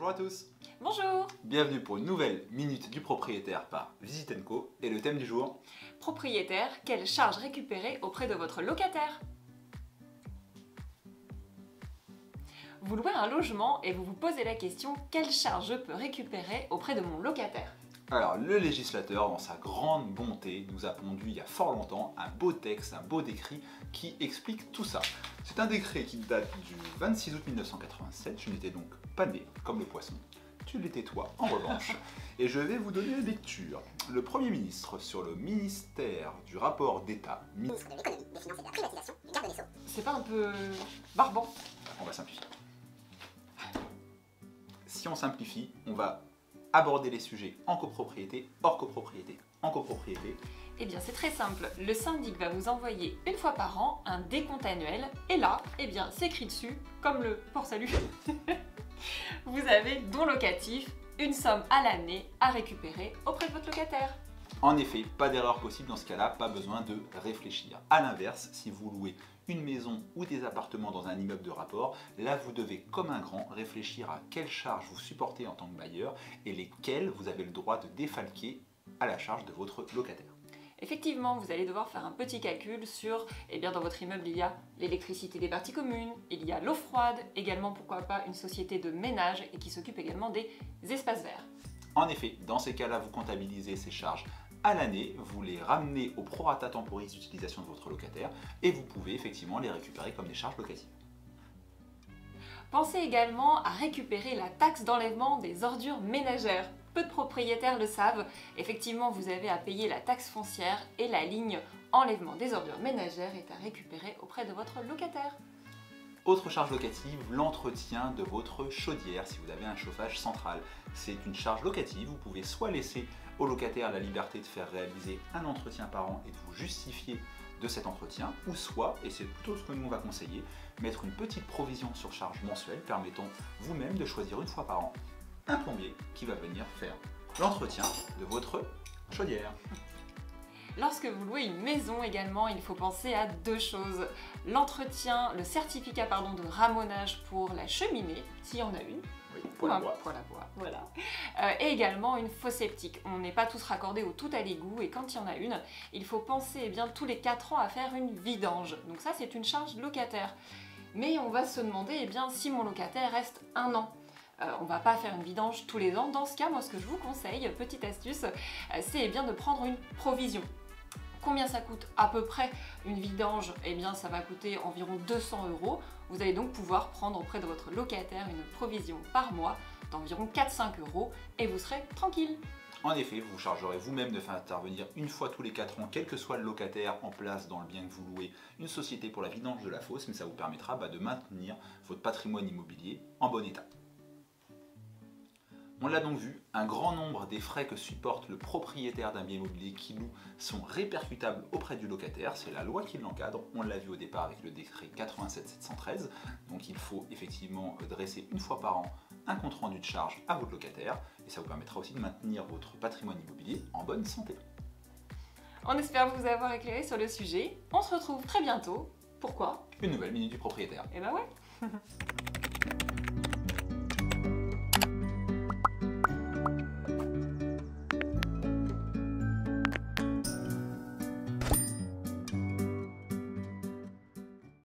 Bonjour à tous. Bonjour. Bienvenue pour une nouvelle Minute du Propriétaire par Visit & Co. Et le thème du jour: Propriétaire, quelle charge récupérer auprès de votre locataire? Vous louez un logement et vous vous posez la question: quelle charge je peux récupérer auprès de mon locataire? Alors, le législateur, dans sa grande bonté, nous a pondu il y a fort longtemps un beau texte, un beau décret qui explique tout ça. C'est un décret qui date du 26 août 1987, je n'étais donc pas né, comme le poisson. Tu l'étais toi, en revanche. Et je vais vous donner une lecture. Le Premier ministre, sur le ministère du rapport d'État, Ministre de l'économie, des finances et de la privatisation, du garde des Sceaux. C'est pas un peu barbant? On va simplifier. Si on simplifie, on va aborder les sujets en copropriété, hors copropriété, en copropriété. Eh bien c'est très simple, le syndic va vous envoyer une fois par an un décompte annuel et là, eh bien c'est écrit dessus, comme le port salut. Vous avez don locatif, une somme à l'année à récupérer auprès de votre locataire. En effet, pas d'erreur possible dans ce cas-là, pas besoin de réfléchir. A l'inverse, si vous louez une maison ou des appartements dans un immeuble de rapport, là vous devez comme un grand réfléchir à quelles charges vous supportez en tant que bailleur et lesquelles vous avez le droit de défalquer à la charge de votre locataire. Effectivement, vous allez devoir faire un petit calcul sur, eh bien dans votre immeuble il y a l'électricité des parties communes, il y a l'eau froide, également pourquoi pas une société de ménage et qui s'occupe également des espaces verts. En effet, dans ces cas-là, vous comptabilisez ces charges à l'année, vous les ramenez au prorata temporis d'utilisation de votre locataire et vous pouvez effectivement les récupérer comme des charges locatives. Pensez également à récupérer la taxe d'enlèvement des ordures ménagères. Peu de propriétaires le savent, effectivement vous avez à payer la taxe foncière et la ligne enlèvement des ordures ménagères est à récupérer auprès de votre locataire. Autre charge locative, l'entretien de votre chaudière si vous avez un chauffage central. C'est une charge locative, vous pouvez soit laisser au locataire la liberté de faire réaliser un entretien par an et de vous justifier de cet entretien, ou soit, et c'est plutôt ce que nous on va conseiller, mettre une petite provision sur charge mensuelle permettant vous-même de choisir une fois par an un plombier qui va venir faire l'entretien de votre chaudière. Lorsque vous louez une maison également, il faut penser à deux choses. L'entretien, le certificat de ramonage pour la cheminée, s'il y en a une. Oui, pour la bois. Voilà. Et également une fosse septique. On n'est pas tous raccordés au tout à l'égout et quand il y en a une, il faut penser tous les 4 ans à faire une vidange. Donc ça c'est une charge locataire. Mais on va se demander si mon locataire reste 1 an. On ne va pas faire une vidange tous les ans. Dans ce cas, moi ce que je vous conseille, petite astuce, c'est de prendre une provision. Combien ça coûte à peu près une vidange? Ça va coûter environ 200 €. Vous allez donc pouvoir prendre auprès de votre locataire une provision par mois d'environ 4-5 € et vous serez tranquille. En effet, vous chargerez vous-même de faire intervenir une fois tous les 4 ans, quel que soit le locataire en place dans le bien que vous louez, une société pour la vidange de la fosse, mais ça vous permettra de maintenir votre patrimoine immobilier en bon état. On l'a donc vu, un grand nombre des frais que supporte le propriétaire d'un bien immobilier qui loue sont répercutables auprès du locataire, c'est la loi qui l'encadre, on l'a vu au départ avec le décret 87-713, donc il faut effectivement dresser une fois par an un compte rendu de charge à votre locataire et ça vous permettra aussi de maintenir votre patrimoine immobilier en bonne santé. On espère vous avoir éclairé sur le sujet, on se retrouve très bientôt. Pourquoi? Une nouvelle Minute du Propriétaire. Eh ben ouais.